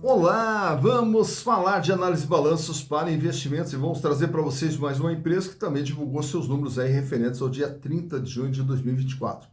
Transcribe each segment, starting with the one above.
Olá, vamos falar de análise de balanços para investimentos e vamos trazer para vocês mais uma empresa que também divulgou seus números aí referentes ao dia 30 de junho de 2024.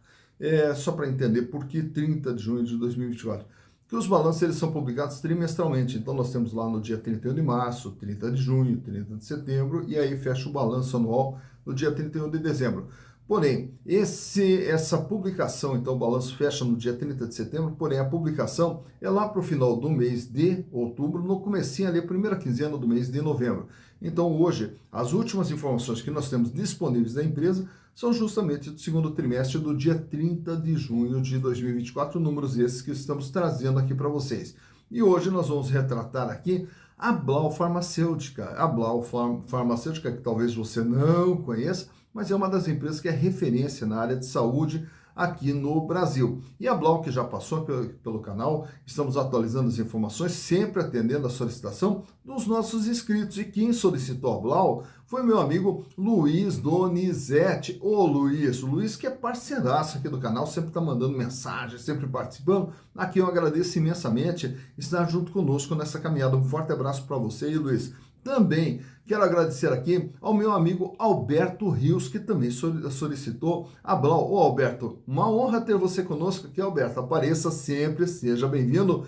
Só para entender por que 30 de junho de 2024. Porque os balanços eles são publicados trimestralmente, então nós temos lá no dia 31 de março, 30 de junho, 30 de setembro e aí fecha o balanço anual no dia 31 de dezembro. Porém, essa publicação, então o balanço fecha no dia 30 de setembro, porém a publicação é lá para o final do mês de outubro, no comecinho ali, a primeira quinzena do mês de novembro. Então hoje, as últimas informações que nós temos disponíveis da empresa são justamente do segundo trimestre do dia 30 de junho de 2024, números esses que estamos trazendo aqui para vocês. E hoje nós vamos retratar aqui a Blau Farmacêutica. A Blau Farmacêutica, que talvez você não conheça, mas é uma das empresas que é referência na área de saúde aqui no Brasil. E a Blau, que já passou pelo canal, estamos atualizando as informações, sempre atendendo a solicitação dos nossos inscritos. E quem solicitou a Blau foi meu amigo Luiz Donizete. Ô Luiz que é parceiraço aqui do canal, sempre está mandando mensagem, sempre participando. Aqui eu agradeço imensamente estar junto conosco nessa caminhada. Um forte abraço para você, Luiz. Também quero agradecer aqui ao meu amigo Alberto Rios, que também solicitou a Blau. Ô Alberto, uma honra ter você conosco aqui, Alberto. Apareça sempre, seja bem-vindo.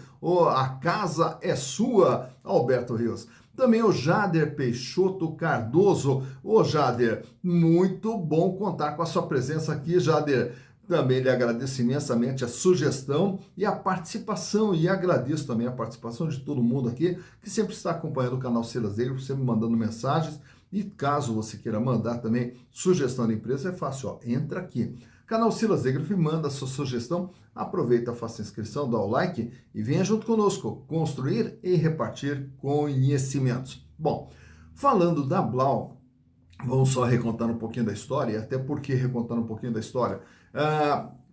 A casa é sua, Alberto Rios. Também o Jader Peixoto Cardoso. Ô Jader, muito bom contar com a sua presença aqui, Jader. Também lhe agradeço imensamente a sugestão e a participação, e agradeço também a participação de todo mundo aqui, que sempre está acompanhando o canal Silas Zegro, sempre mandando mensagens, e caso você queira mandar também sugestão de empresa, é fácil, entra aqui. Canal Silas Zegro e manda a sua sugestão, aproveita, faça inscrição, dá o like e venha junto conosco, construir e repartir conhecimentos. Bom, falando da Blau, vamos só recontar um pouquinho da história, até porque recontar um pouquinho da história.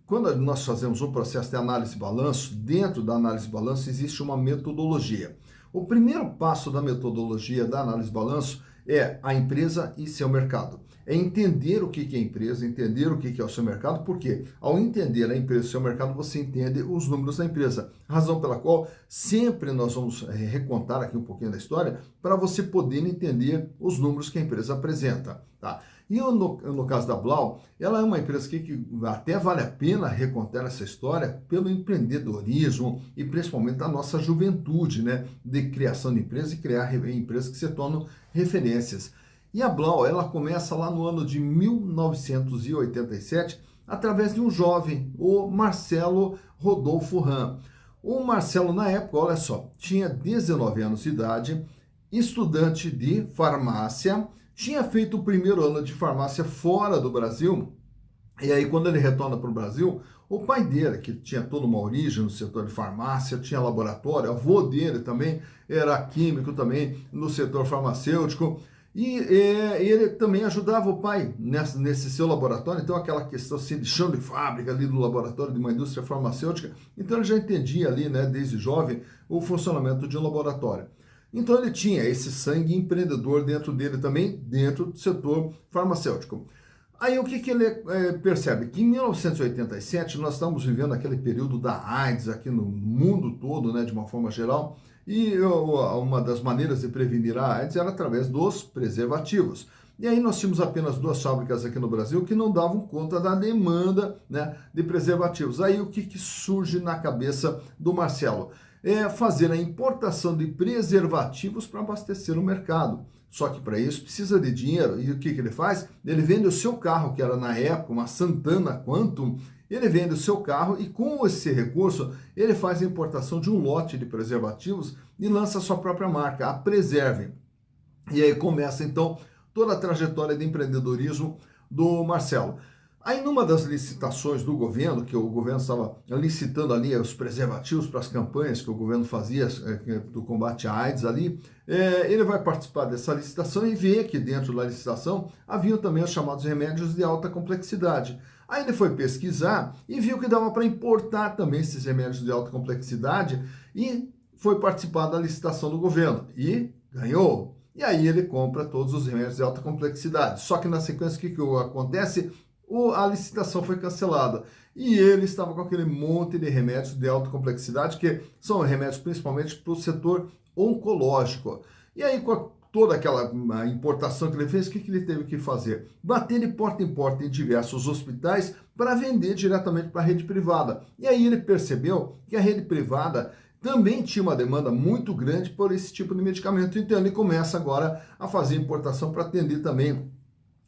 Quando nós fazemos um processo de análise de balanço, dentro da análise de balanço existe uma metodologia. O primeiro passo da metodologia da análise de balanço é a empresa e seu mercado. É entender o que é a empresa, entender o que é o seu mercado, porque ao entender a empresa e o seu mercado, você entende os números da empresa. Razão pela qual sempre nós vamos recontar aqui um pouquinho da história para você poder entender os números que a empresa apresenta, tá? E no caso da Blau, ela é uma empresa que até vale a pena recontar essa história pelo empreendedorismo e principalmente da nossa juventude, né? De criação de empresas e criar empresas que se tornam referências. E a Blau, ela começa lá no ano de 1987, através de um jovem, o Marcelo Rodolfo Ram. O Marcelo, na época, olha só, tinha 19 anos de idade, estudante de farmácia, tinha feito o primeiro ano de farmácia fora do Brasil, e aí quando ele retorna para o Brasil, o pai dele, que tinha toda uma origem no setor de farmácia, tinha laboratório, o avô dele também era químico também no setor farmacêutico, e ele também ajudava o pai nesse seu laboratório, então aquela questão assim, de chão de fábrica ali do laboratório de uma indústria farmacêutica, então ele já entendia ali, né, desde jovem, o funcionamento de um laboratório. Então ele tinha esse sangue empreendedor dentro dele também, dentro do setor farmacêutico. Aí o que ele percebe? Que em 1987 nós estamos vivendo aquele período da AIDS aqui no mundo todo, né, de uma forma geral, e uma das maneiras de prevenir a AIDS era através dos preservativos. E aí nós tínhamos apenas 2 fábricas aqui no Brasil que não davam conta da demanda, né, de preservativos. Aí o que surge na cabeça do Marcelo? É fazer a importação de preservativos para abastecer o mercado. Só que para isso precisa de dinheiro. E o que ele faz? Ele vende o seu carro, que era na época uma Santana Quantum, ele vende o seu carro e com esse recurso ele faz a importação de um lote de preservativos e lança a sua própria marca, a Preserve. E aí começa então toda a trajetória de empreendedorismo do Marcelo. Aí numa das licitações do governo, que o governo estava licitando ali os preservativos para as campanhas que o governo fazia do combate à AIDS ali, ele vai participar dessa licitação e vê que dentro da licitação haviam também os chamados remédios de alta complexidade. Aí ele foi pesquisar e viu que dava para importar também esses remédios de alta complexidade e foi participar da licitação do governo e ganhou. E aí ele compra todos os remédios de alta complexidade. Só que na sequência o que acontece? A licitação foi cancelada. e ele estava com aquele monte de remédios de alta complexidade, que são remédios principalmente para o setor oncológico. E aí, com toda aquela importação que ele fez, o que ele teve que fazer? Bater de porta em porta em diversos hospitais para vender diretamente para a rede privada. E aí ele percebeu que a rede privada também tinha uma demanda muito grande por esse tipo de medicamento. Então ele começa agora a fazer importação para atender também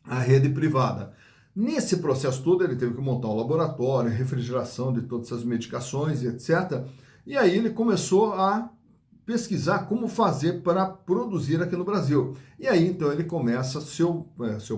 a rede privada. Nesse processo todo, ele teve que montar um laboratório, refrigeração de todas essas medicações e etc. E aí ele começou a pesquisar como fazer para produzir aqui no Brasil. E aí, então, ele começa seu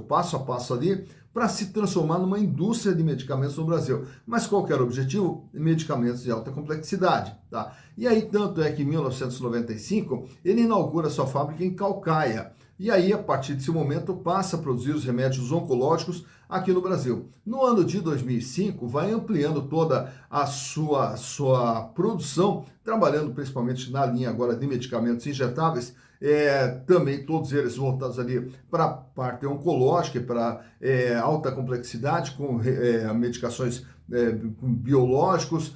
passo a passo ali para se transformar numa indústria de medicamentos no Brasil. Mas qual que era o objetivo? Medicamentos de alta complexidade, tá? E aí, tanto é que em 1995, ele inaugura sua fábrica em Caucaia. E aí, a partir desse momento, passa a produzir os remédios oncológicos aqui no Brasil. No ano de 2005, vai ampliando toda a sua produção, trabalhando principalmente na linha agora de medicamentos injetáveis, também todos eles voltados ali para a parte oncológica, para alta complexidade, com medicações biológicos,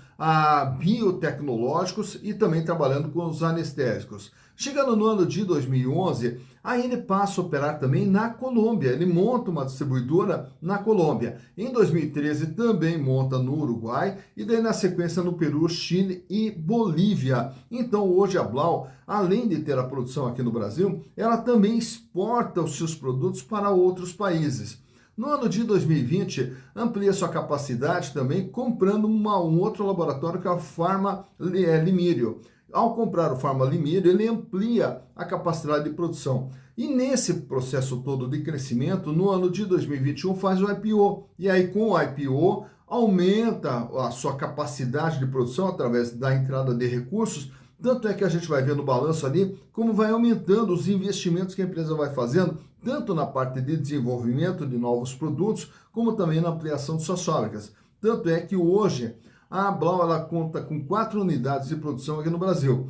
biotecnológicos e também trabalhando com os anestésicos. Chegando no ano de 2011, aí ele passa a operar também na Colômbia. Ele monta uma distribuidora na Colômbia. Em 2013 também monta no Uruguai e daí na sequência no Peru, Chile e Bolívia. Então hoje a Blau, além de ter a produção aqui no Brasil, ela também exporta os seus produtos para outros países. No ano de 2020, amplia sua capacidade também comprando um outro laboratório que é a Pharma Limírio. Ao comprar o Pharma Limírio, ele amplia a capacidade de produção. E nesse processo todo de crescimento, no ano de 2021 faz o IPO. E aí com o IPO aumenta a sua capacidade de produção através da entrada de recursos. Tanto é que a gente vai ver no balanço ali como vai aumentando os investimentos que a empresa vai fazendo, tanto na parte de desenvolvimento de novos produtos, como também na ampliação de suas fábricas. Tanto é que hoje a Blau ela conta com 4 unidades de produção aqui no Brasil.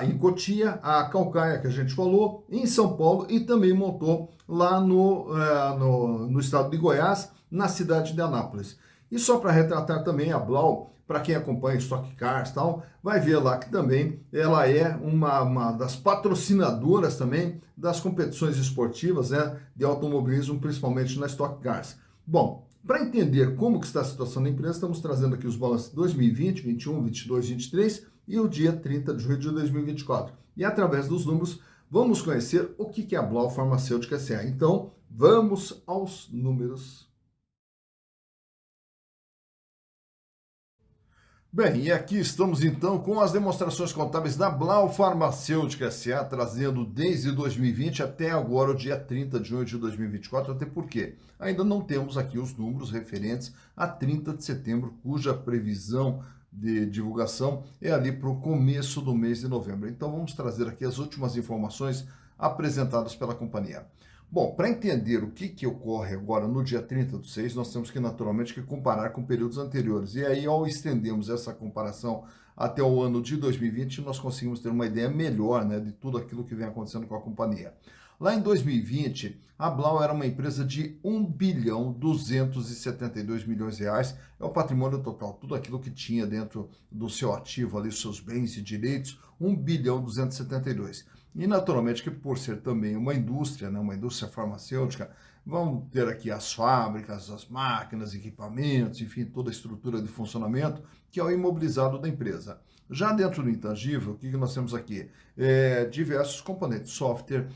Em Cotia, a Caucaia, que a gente falou, em São Paulo e também montou lá no estado de Goiás, na cidade de Anápolis. E só para retratar também a Blau, para quem acompanha Stock Cars e tal, vai ver lá que também ela é uma das patrocinadoras também das competições esportivas, né, de automobilismo, principalmente na Stock Cars. Bom, para entender como que está a situação da empresa, estamos trazendo aqui os balanços de 2020, 21, 22, 23 e o dia 30 de julho de 2024. E através dos números, vamos conhecer o que é a Blau Farmacêutica S.A. Então, vamos aos números. Bem, e aqui estamos então com as demonstrações contábeis da Blau Farmacêutica S.A., trazendo desde 2020 até agora o dia 30 de junho de 2024, até porque ainda não temos aqui os números referentes a 30 de setembro, cuja previsão de divulgação é ali para o começo do mês de novembro. Então vamos trazer aqui as últimas informações apresentadas pela companhia. Bom, para entender o que ocorre agora no dia 30/6, nós temos que naturalmente que comparar com períodos anteriores. E aí, ao estendermos essa comparação até o ano de 2020, nós conseguimos ter uma ideia melhor, né, de tudo aquilo que vem acontecendo com a companhia. Lá em 2020, a Blau era uma empresa de 1.272 bilhões de reais, é o patrimônio total, tudo aquilo que tinha dentro do seu ativo ali, seus bens e direitos, 1.272 bilhões. E naturalmente que por ser também uma indústria, né, uma indústria farmacêutica, vão ter aqui as fábricas, as máquinas, equipamentos, enfim, toda a estrutura de funcionamento, que é o imobilizado da empresa. Já dentro do intangível, o que nós temos aqui? Diversos componentes, software,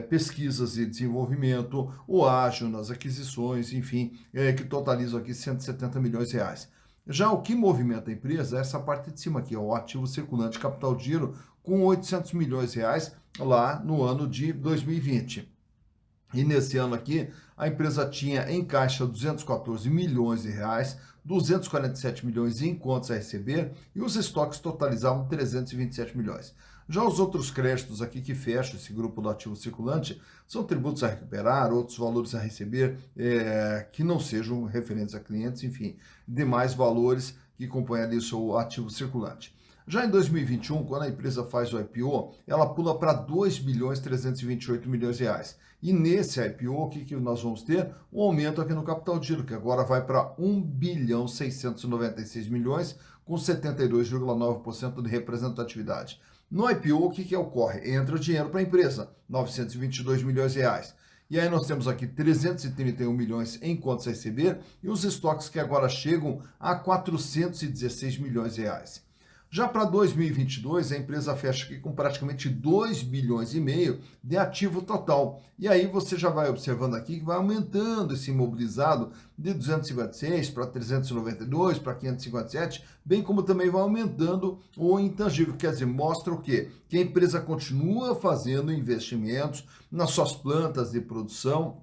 pesquisas e desenvolvimento, o ágil nas aquisições, enfim, que totalizam aqui 170 milhões de reais. Já o que movimenta a empresa é essa parte de cima aqui, ó, o ativo circulante capital de giro, com 800 milhões de reais lá no ano de 2020. E nesse ano aqui, a empresa tinha em caixa 214 milhões de reais, 247 milhões em contas a receber e os estoques totalizavam 327 milhões. Já os outros créditos aqui que fecham esse grupo do ativo circulante são tributos a recuperar, outros valores a receber que não sejam referentes a clientes, enfim, demais valores que compõem ali o seu ativo circulante. Já em 2021, quando a empresa faz o IPO, ela pula para 2 bilhões 328 milhões de reais. E nesse IPO, o que nós vamos ter? Um aumento aqui no capital de giro, que agora vai para 1 bilhão 696 milhões, com 72,9% de representatividade. No IPO, o que ocorre? Entra o dinheiro para a empresa, 922 milhões de reais. E aí nós temos aqui 331 milhões em contas a receber e os estoques que agora chegam a 416 milhões de reais. Já para 2022, a empresa fecha aqui com praticamente 2 bilhões e meio de ativo total. E aí você já vai observando aqui que vai aumentando esse imobilizado de 256 para 392, para 557, bem como também vai aumentando o intangível. Quer dizer, mostra o quê? Que a empresa continua fazendo investimentos nas suas plantas de produção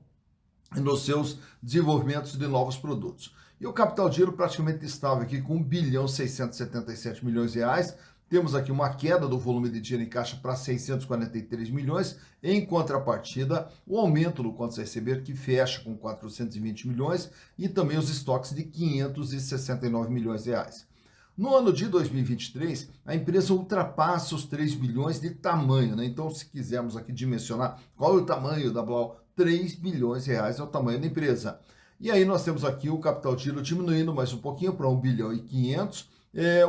e nos seus desenvolvimentos de novos produtos. E o capital de giro praticamente estável aqui com 1 bilhão 677 milhões de reais. Temos aqui uma queda do volume de dinheiro em caixa para 643 milhões. Em contrapartida, o aumento do contas a receber que fecha com 420 milhões e também os estoques de 569 milhões de reais. No ano de 2023, a empresa ultrapassa os 3 bilhões de tamanho, né? Então, se quisermos aqui dimensionar qual é o tamanho da Blau, 3 bilhões de reais é o tamanho da empresa. E aí nós temos aqui o capital de giro diminuindo mais um pouquinho para 1 bilhão e 500,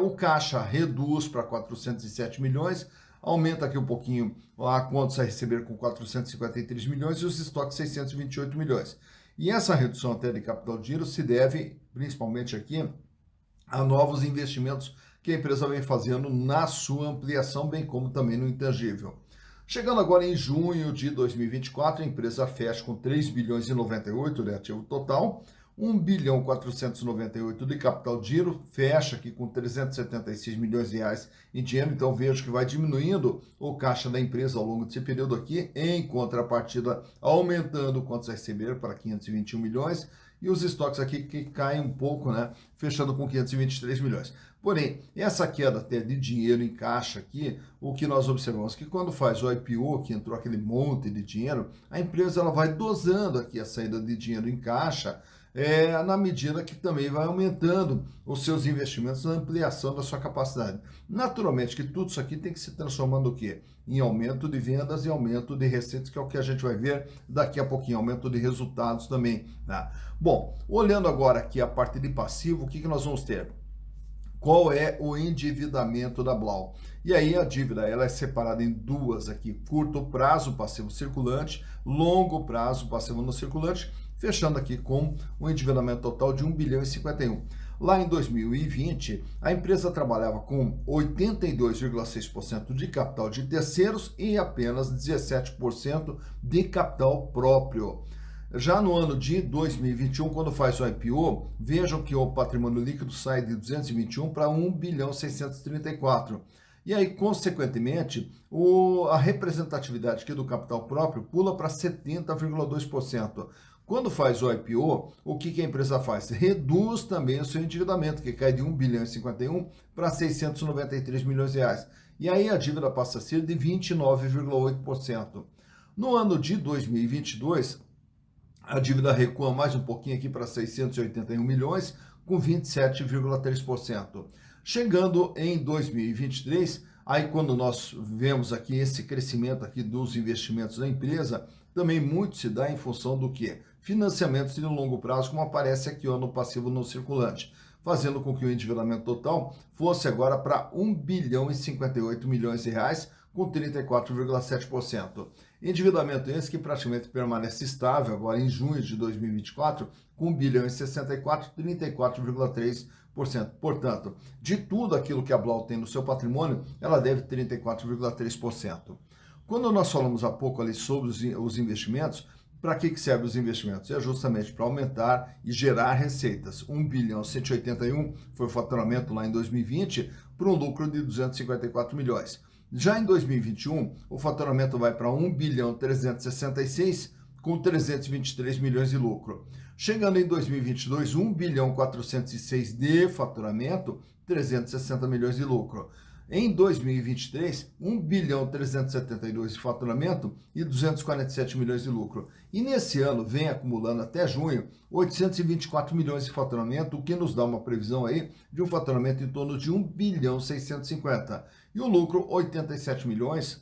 o caixa reduz para 407 milhões, aumenta aqui um pouquinho a contas a receber com 453 milhões e os estoques 628 milhões. E essa redução até de capital de giro se deve principalmente aqui a novos investimentos que a empresa vem fazendo na sua ampliação, bem como também no intangível. Chegando agora em junho de 2024, a empresa fecha com 3 bilhões e 98 de ativo total, 1 bilhão 498 de capital de giro, fecha aqui com 376 milhões de reais em dinheiro, então vejo que vai diminuindo o caixa da empresa ao longo desse período aqui, em contrapartida aumentando o contas a receber para 521 milhões, e os estoques aqui que caem um pouco, né, fechando com 523 milhões. Porém, essa queda até de dinheiro em caixa aqui, o que nós observamos que quando faz o IPO, que entrou aquele monte de dinheiro, a empresa ela vai dosando aqui a saída de dinheiro em caixa, na medida que também vai aumentando os seus investimentos na ampliação da sua capacidade. Naturalmente que tudo isso aqui tem que se transformando o quê? Em aumento de vendas e aumento de receitas, que é o que a gente vai ver daqui a pouquinho, aumento de resultados também. Tá? Bom, olhando agora aqui a parte de passivo, o que nós vamos ter? Qual é o endividamento da Blau? E aí a dívida ela é separada em duas aqui, curto prazo, passivo circulante, longo prazo, passivo não circulante, fechando aqui com um endividamento total de 1 bilhão e 51. Lá em 2020, a empresa trabalhava com 82,6% de capital de terceiros e apenas 17% de capital próprio. Já no ano de 2021, quando faz o IPO, vejam que o patrimônio líquido sai de 221 para 1 bilhão 634. E aí, consequentemente, a representatividade aqui do capital próprio pula para 70,2%. Quando faz o IPO, o que a empresa faz? Reduz também o seu endividamento, que cai de 1 bilhão e 51 para 693 milhões de reais. E aí a dívida passa a ser de 29,8%. No ano de 2022, a dívida recua mais um pouquinho aqui para 681 milhões, com 27,3%. Chegando em 2023, aí quando nós vemos aqui esse crescimento aqui dos investimentos da empresa, também muito se dá em função do quê? Financiamentos de longo prazo, como aparece aqui ó, no passivo não circulante, fazendo com que o endividamento total fosse agora para 1 bilhão e 58 milhões de reais, com 34,7%. Endividamento esse que praticamente permanece estável agora em junho de 2024, com 1 bilhão e 64, 34,3%. Portanto, de tudo aquilo que a Blau tem no seu patrimônio, ela deve 34,3%. Quando nós falamos há pouco ali sobre os investimentos, para que servem os investimentos? É justamente para aumentar e gerar receitas. 1 bilhão 181 foi o faturamento lá em 2020, para um lucro de 254 milhões. Já em 2021, o faturamento vai para 1 bilhão 366, com 323 milhões de lucro. Chegando em 2022, 1 bilhão 406 de faturamento, 360 milhões de lucro. Em 2023, 1 bilhão 372 de faturamento e 247 milhões de lucro. E nesse ano vem acumulando até junho 824 milhões de faturamento, o que nos dá uma previsão aí de um faturamento em torno de 1 bilhão 650. E o lucro 87 milhões,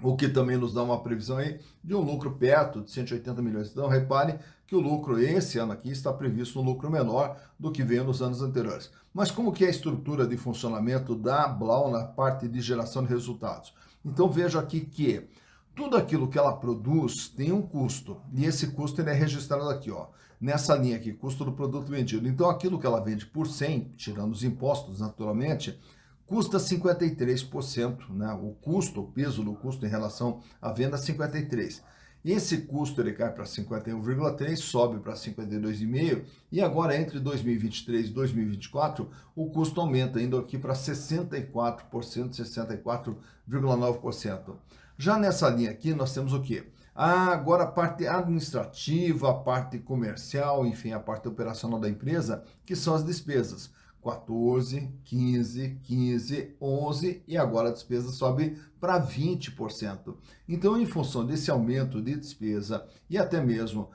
o que também nos dá uma previsão aí de um lucro perto de 180 milhões. Então, repare que o lucro esse ano aqui está previsto um lucro menor do que veio nos anos anteriores. Mas como que é a estrutura de funcionamento da Blau na parte de geração de resultados? Então, veja aqui que tudo aquilo que ela produz tem um custo, e esse custo ele é registrado aqui, ó, nessa linha aqui, custo do produto vendido. Então, aquilo que ela vende por 100, tirando os impostos naturalmente, custa 53%, né? O custo, o peso do custo em relação à venda, 53%. Esse custo ele cai para 51,3%, sobe para 52,5%, e agora entre 2023 e 2024, o custo aumenta, indo aqui para 64%, 64,9%. Já nessa linha aqui, nós temos o quê? Agora a parte administrativa, a parte comercial, enfim, a parte operacional da empresa, que são as despesas. 14, 15, 15, 11 e agora a despesa sobe para 20%. Então, em função desse aumento de despesa e até mesmo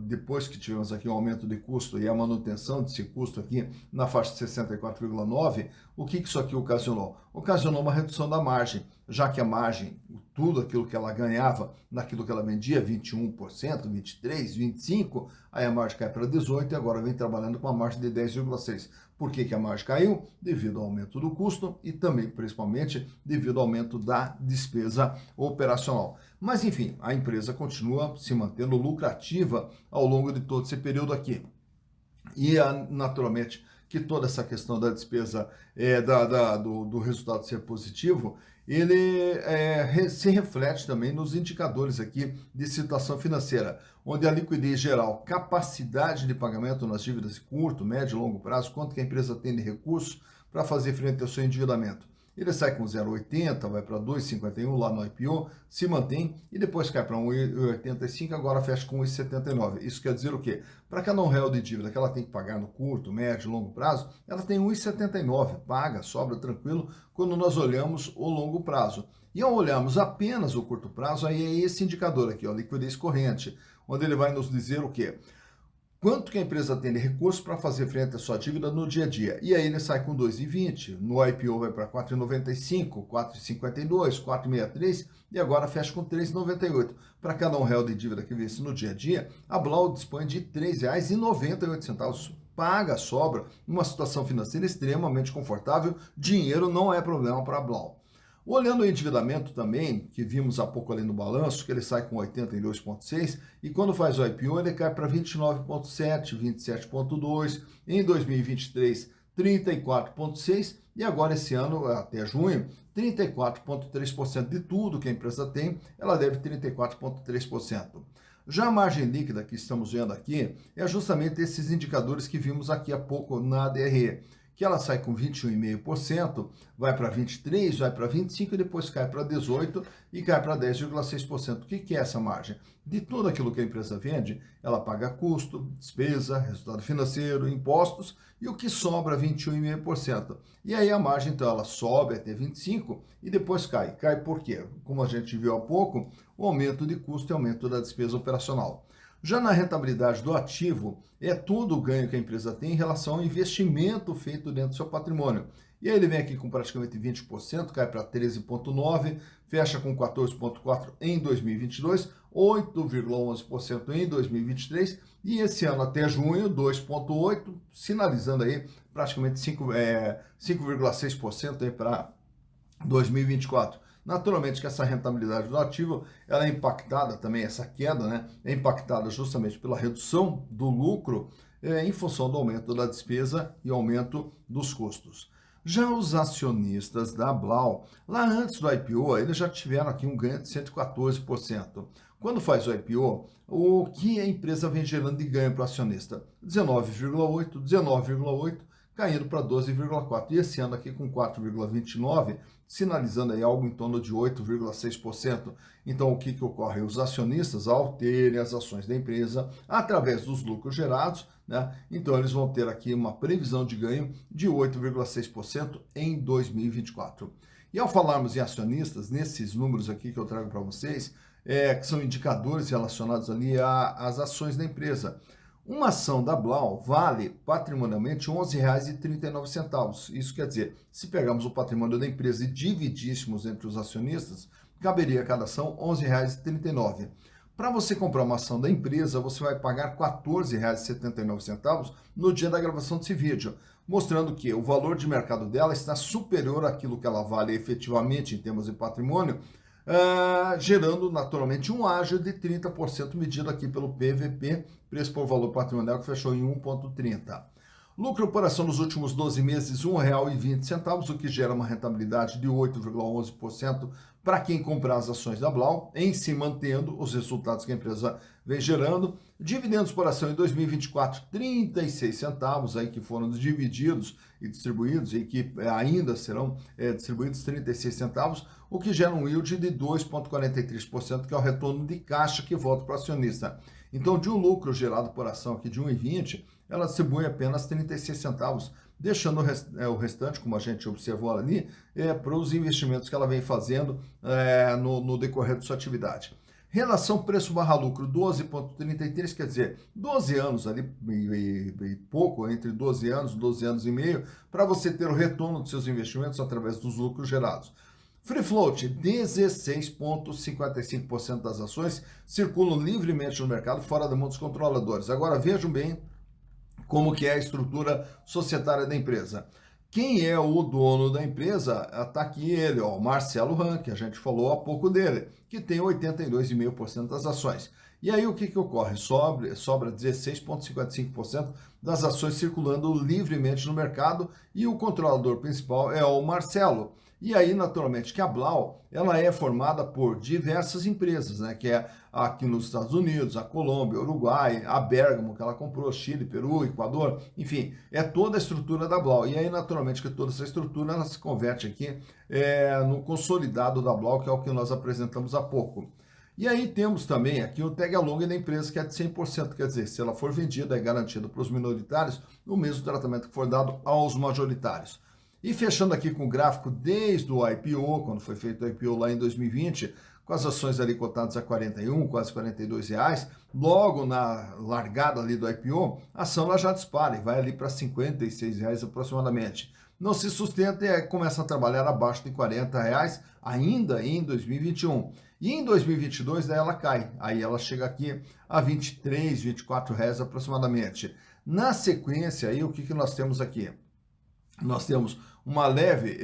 depois que tivemos aqui um aumento de custo e a manutenção desse custo aqui na faixa de 64,9, o que isso aqui ocasionou? Ocasionou uma redução da margem, já que a margem, tudo aquilo que ela ganhava naquilo que ela vendia, 21%, 23%, 25%, aí a margem cai para 18% e agora vem trabalhando com uma margem de 10,6%. Por que a margem caiu? Devido ao aumento do custo e também, principalmente, devido ao aumento da despesa operacional. Mas, enfim, a empresa continua se mantendo lucrativa ao longo de todo esse período aqui. E, naturalmente, que toda essa questão da despesa, do resultado ser positivo, ele se reflete também nos indicadores aqui de situação financeira, onde a liquidez geral, capacidade de pagamento nas dívidas de curto, médio e longo prazo, quanto que a empresa tem de recursos para fazer frente ao seu endividamento. Ele sai com 0,80, vai para 2,51 lá no IPO, se mantém e depois cai para 1,85, agora fecha com 1,79. Isso quer dizer o quê? Para cada R$1 de dívida que ela tem que pagar no curto, médio, longo prazo, ela tem 1,79, paga, sobra tranquilo quando nós olhamos o longo prazo. E ao olharmos apenas o curto prazo, aí é esse indicador aqui, ó, liquidez corrente, onde ele vai nos dizer o quê? Quanto que a empresa tem de recursos para fazer frente à sua dívida no dia a dia. E aí ele sai com 2,20, no IPO vai para 4,95, 4,52, 4,63 e agora fecha com 3,98. Para cada R$1 de dívida que vence no dia a dia, a Blau dispõe de R$ 3,98. Paga, sobra, uma situação financeira extremamente confortável, dinheiro não é problema para a Blau. Olhando o endividamento também, que vimos há pouco ali no balanço, que ele sai com 82,6 e quando faz o IPO ele cai para 29,7, 27,2, em 2023 34,6 e agora esse ano, até junho, 34,3% de tudo que a empresa tem, ela deve 34,3%. Já a margem líquida que estamos vendo aqui é justamente esses indicadores que vimos aqui há pouco na DRE, que ela sai com 21,5%, vai para 23%, vai para 25% e depois cai para 18% e cai para 10,6%. O que é essa margem? De tudo aquilo que a empresa vende, ela paga custo, despesa, resultado financeiro, impostos e o que sobra 21,5%. E aí a margem, então, ela sobe até 25% e depois cai. Cai por quê? Como a gente viu há pouco, o aumento de custo e aumento da despesa operacional. Já na rentabilidade do ativo, é todo o ganho que a empresa tem em relação ao investimento feito dentro do seu patrimônio. E aí ele vem aqui com praticamente 20%, cai para 13,9%, fecha com 14,4% em 2022, 8,11% em 2023 e esse ano até junho 2,8%, sinalizando aí praticamente 5,6% para 2024. Naturalmente que essa rentabilidade do ativo, ela é impactada também, essa queda, né, é impactada justamente pela redução do lucro em função do aumento da despesa e aumento dos custos. Já os acionistas da Blau, lá antes do IPO, eles já tiveram aqui um ganho de 114%. Quando faz o IPO, o que a empresa vem gerando de ganho para o acionista? 19,8%, 19,8%. caindo para 12,4%. E esse ano aqui com 4,29%, sinalizando aí algo em torno de 8,6%. Então, o que ocorre? Os acionistas, ao terem as ações da empresa, através dos lucros gerados, né? Então, eles vão ter aqui uma previsão de ganho de 8,6% em 2024. E ao falarmos em acionistas, nesses números aqui que eu trago para vocês, que são indicadores relacionados ali às ações da empresa. Uma ação da Blau vale patrimonialmente R$ 11,39. Isso quer dizer, se pegarmos o patrimônio da empresa e dividíssemos entre os acionistas, caberia a cada ação R$ 11,39. Para você comprar uma ação da empresa, você vai pagar R$ 14,79 no dia da gravação desse vídeo, mostrando que o valor de mercado dela está superior àquilo que ela vale efetivamente em termos de patrimônio, gerando naturalmente um ágio de 30% medido aqui pelo PVP, preço por valor patrimonial, que fechou em 1,30. Lucro por ação nos últimos 12 meses, R$ 1,20, o que gera uma rentabilidade de 8,11% para quem comprar as ações da Blau, em se mantendo os resultados que a empresa vem gerando. Dividendos por ação em 2024, 36 centavos, aí que foram divididos e distribuídos e que ainda serão distribuídos 36 centavos, o que gera um yield de 2,43%, que é o retorno de caixa que volta para o acionista. Então, de um lucro gerado por ação aqui de 1,20, ela distribui apenas 36 centavos, deixando o restante, como a gente observou ali, para os investimentos que ela vem fazendo no decorrer da sua atividade. Relação preço/lucro 12,33, quer dizer, 12 anos ali e pouco, entre 12 anos e meio, para você ter o retorno dos seus investimentos através dos lucros gerados. Free float, 16,55% das ações circulam livremente no mercado, fora da mão dos controladores. Agora vejam bem como que é a estrutura societária da empresa. Quem é o dono da empresa? Está aqui ele, ó, Marcelo Ram, que a gente falou há pouco dele, que tem 82,5% das ações. E aí o que ocorre? Sobra 16,55% das ações circulando livremente no mercado e o controlador principal é o Marcelo. E aí, naturalmente, que a Blau, ela é formada por diversas empresas, né? Que é aqui nos Estados Unidos, a Colômbia, Uruguai, a Bergamo, que ela comprou, Chile, Peru, Equador, enfim, é toda a estrutura da Blau. E aí, naturalmente, que toda essa estrutura, ela se converte aqui no consolidado da Blau, que é o que nós apresentamos há pouco. E aí temos também aqui o tag along da empresa, que é de 100%, quer dizer, se ela for vendida, é garantido para os minoritários o mesmo tratamento que for dado aos majoritários. E fechando aqui com o gráfico desde o IPO, quando foi feito o IPO lá em 2020, com as ações ali cotadas a 41, quase 42 reais, logo na largada ali do IPO, a ação ela já dispara e vai ali para 56 reais aproximadamente. Não se sustenta e começa a trabalhar abaixo de 40 reais ainda em 2021. E em 2022 daí ela cai, aí ela chega aqui a 23, 24 reais aproximadamente. Na sequência, aí o que nós temos aqui? Nós temos uma leve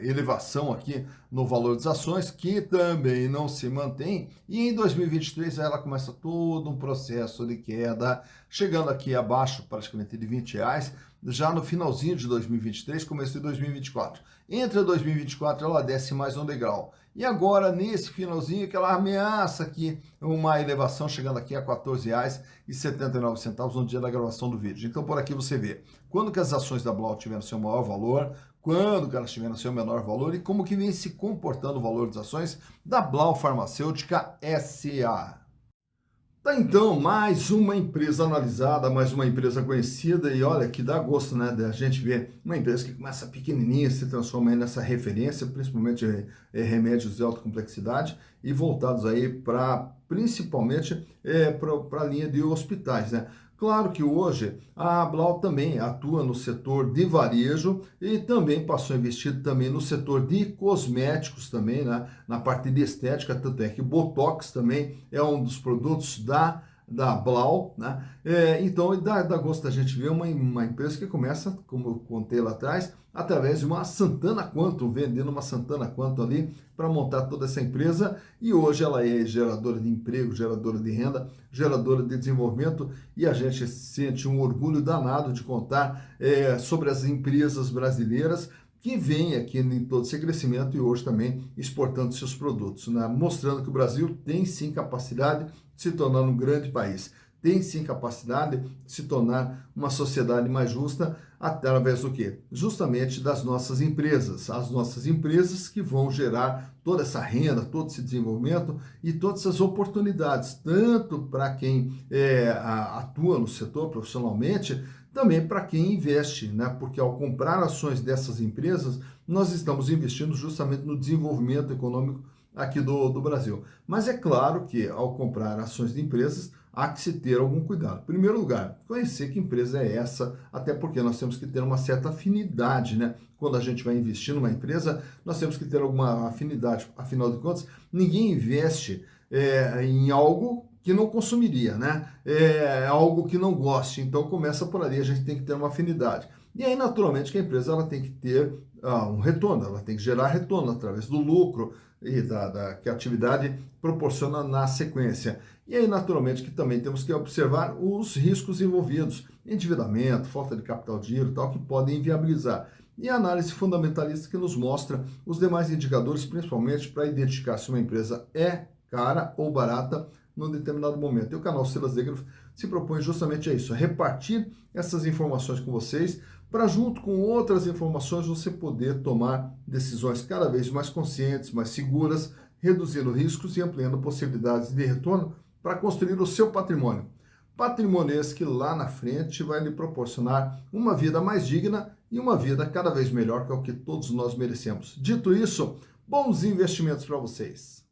elevação aqui no valor das ações, que também não se mantém, e em 2023 ela começa todo um processo de queda, chegando aqui abaixo praticamente de 20 reais, já no finalzinho de 2023, começo de 2024. Entre 2024 ela desce mais um degrau. E agora, nesse finalzinho, que ela ameaça aqui uma elevação, chegando aqui a R$ 14,79 no dia da gravação do vídeo. Então, por aqui você vê quando que as ações da Blau tiveram seu maior valor, quando que elas tiveram seu menor valor e como que vem se comportando o valor das ações da Blau Farmacêutica S.A. Tá, então, mais uma empresa analisada, mais uma empresa conhecida, e olha que dá gosto, né, da gente ver uma empresa que começa pequenininha, se transforma aí nessa referência, principalmente remédios de alta complexidade e voltados aí para, principalmente, para a linha de hospitais, né. Claro que hoje a Blau também atua no setor de varejo e também passou a investir também no setor de cosméticos também, né? Na parte de estética, tanto é que Botox também é um dos produtos da Blau, né? Então dá gosto da gente ver uma empresa que começa, como eu contei lá atrás, através de uma Santana Quantum, vendendo uma Santana Quantum ali para montar toda essa empresa, e hoje ela é geradora de emprego, geradora de renda, geradora de desenvolvimento, e a gente sente um orgulho danado de contar sobre as empresas brasileiras que vem aqui em todo esse crescimento e hoje também exportando seus produtos, né? Mostrando que o Brasil tem sim capacidade de se tornar um grande país. tem sim capacidade de se tornar uma sociedade mais justa através do quê? Justamente das nossas empresas. As nossas empresas que vão gerar toda essa renda, todo esse desenvolvimento e todas essas oportunidades, tanto para quem atua no setor profissionalmente, também para quem investe, né? Porque ao comprar ações dessas empresas, nós estamos investindo justamente no desenvolvimento econômico aqui do Brasil. Mas é claro que ao comprar ações de empresas, há que se ter algum cuidado. Em primeiro lugar, conhecer que empresa é essa, até porque nós temos que ter uma certa afinidade, né? Quando a gente vai investir numa empresa, nós temos que ter alguma afinidade. Afinal de contas, ninguém investe em algo que não consumiria, né? É algo que não goste. Então começa por ali, a gente tem que ter uma afinidade. E aí, naturalmente, que a empresa ela tem que ter um retorno, ela tem que gerar retorno através do lucro e que a atividade proporciona na sequência. E aí, naturalmente, que também temos que observar os riscos envolvidos, endividamento, falta de capital de giro, tal, que podem inviabilizar. E a análise fundamentalista que nos mostra os demais indicadores, principalmente para identificar se uma empresa é cara ou barata num determinado momento. E o canal Silas Degraf se propõe justamente a isso, a repartir essas informações com vocês, para junto com outras informações você poder tomar decisões cada vez mais conscientes, mais seguras, reduzindo riscos e ampliando possibilidades de retorno para construir o seu patrimônio. Patrimônio esse que lá na frente vai lhe proporcionar uma vida mais digna e uma vida cada vez melhor, que é o que todos nós merecemos. Dito isso, bons investimentos para vocês.